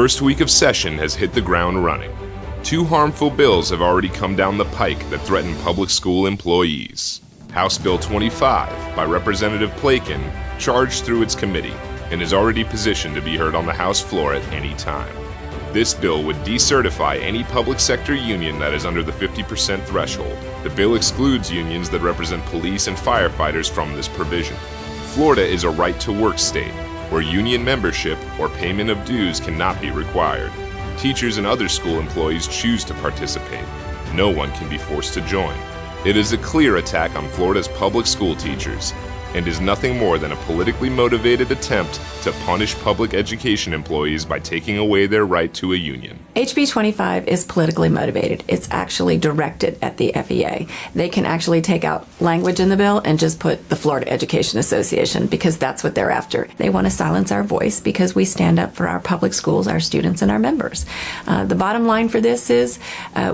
first week of session has hit the ground running. 2 harmful bills have already come down the pike that threaten public school employees. House Bill 25 by Representative Plakin charged through its committee and is already positioned to be heard on the House floor at any time. This bill would decertify any public sector union that is under the 50% threshold. The bill excludes unions that represent police and firefighters from this provision. Florida is a right-to-work state, where union membership or payment of dues cannot be required. Teachers and other school employees choose to participate. No one can be forced to join. It is a clear attack on Florida's public school teachers, and is nothing more than a politically motivated attempt to punish public education employees by taking away their right to a union. HB 25 is politically motivated. It's actually directed at the FEA. They can actually take out language in the bill and just put the Florida Education Association, because that's what they're after. They want to silence our voice because we stand up for our public schools, our students, and our members. The bottom line for this is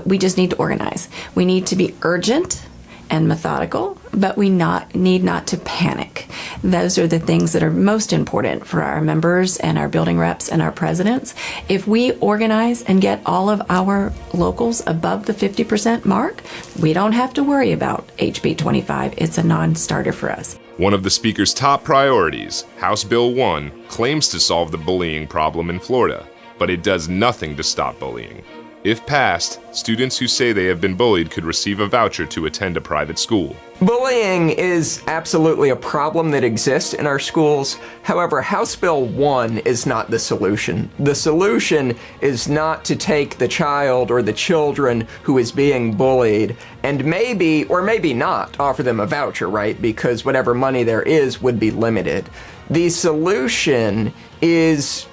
we just need to organize. We need to be urgent and methodical, but we need not to panic. Those are the things that are most important for our members and our building reps and our presidents. If we organize and get all of our locals above the 50% mark, we don't have to worry about HB 25. It's a non-starter for us. One of the Speaker's top priorities, House Bill 1, claims to solve the bullying problem in Florida, but it does nothing to stop bullying. If passed, students who say they have been bullied could receive a voucher to attend a private school. Bullying is absolutely a problem that exists in our schools. However, House Bill 1 is not the solution. The solution is not to take the child or the children who is being bullied and maybe, or maybe not, offer them a voucher, right? Because whatever money there is would be limited. The solution is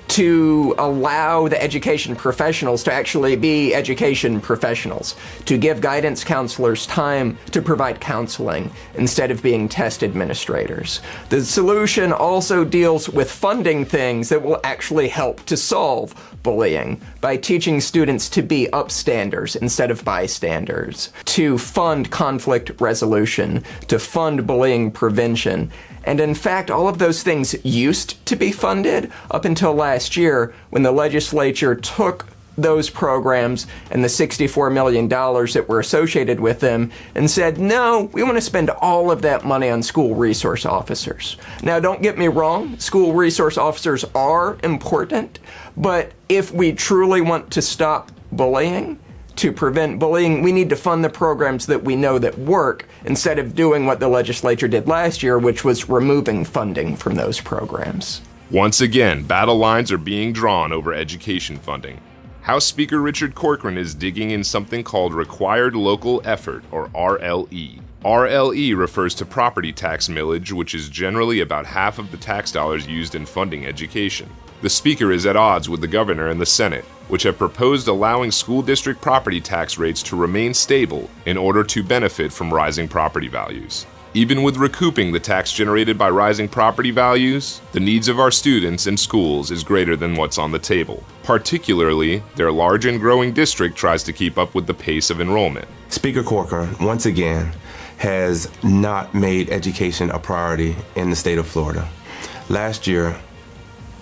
to allow the education professionals to actually be education professionals, to give guidance counselors time to provide counseling instead of being test administrators. The solution also deals with funding things that will actually help to solve bullying by teaching students to be upstanders instead of bystanders, to fund conflict resolution, to fund bullying prevention. And in fact, all of those things used to be funded up until last year when the legislature took those programs and the $64 million that were associated with them and said, no, we want to spend all of that money on school resource officers. Now, don't get me wrong, school resource officers are important, but if we truly want to stop bullying, to prevent bullying, we need to fund the programs that we know that work instead of doing what the legislature did last year, which was removing funding from those programs. Once again, battle lines are being drawn over education funding. House Speaker Richard Corcoran is digging in something called Required Local Effort, or RLE. RLE refers to property tax millage, which is generally about half of the tax dollars used in funding education. The Speaker is at odds with the Governor and the Senate, which have proposed allowing school district property tax rates to remain stable in order to benefit from rising property values. Even with recouping the tax generated by rising property values, the needs of our students and schools is greater than what's on the table. Particularly, their large and growing district tries to keep up with the pace of enrollment. Speaker Corcoran, once again, has not made education a priority in the state of Florida. Last year,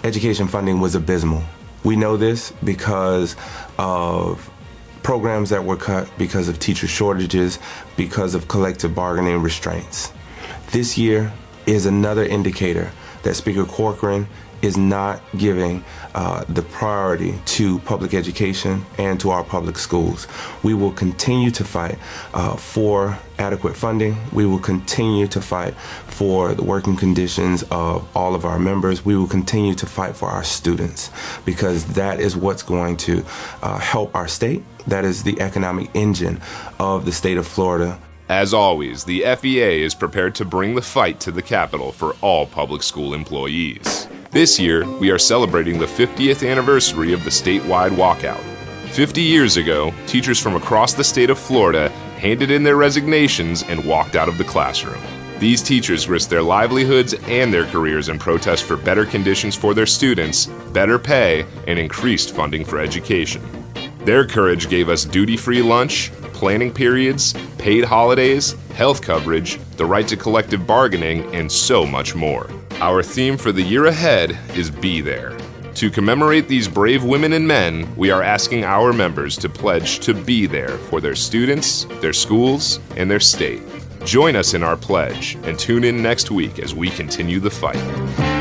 education funding was abysmal. We know this because of programs that were cut, because of teacher shortages, because of collective bargaining restraints. This year is another indicator that Speaker Corcoran is not giving the priority to public education and to our public schools. We will continue to fight for adequate funding. We will continue to fight for the working conditions of all of our members. We will continue to fight for our students, because that is what's going to help our state. That is the economic engine of the state of Florida. As always, the FEA is prepared to bring the fight to the Capitol for all public school employees. This year, we are celebrating the 50th anniversary of the statewide walkout. 50 years ago, teachers from across the state of Florida handed in their resignations and walked out of the classroom. These teachers risked their livelihoods and their careers in protest for better conditions for their students, better pay, and increased funding for education. Their courage gave us duty-free lunch, planning periods, paid holidays, health coverage, the right to collective bargaining, and so much more. Our theme for the year ahead is Be There. To commemorate these brave women and men, we are asking our members to pledge to be there for their students, their schools, and their state. Join us in our pledge and tune in next week as we continue the fight.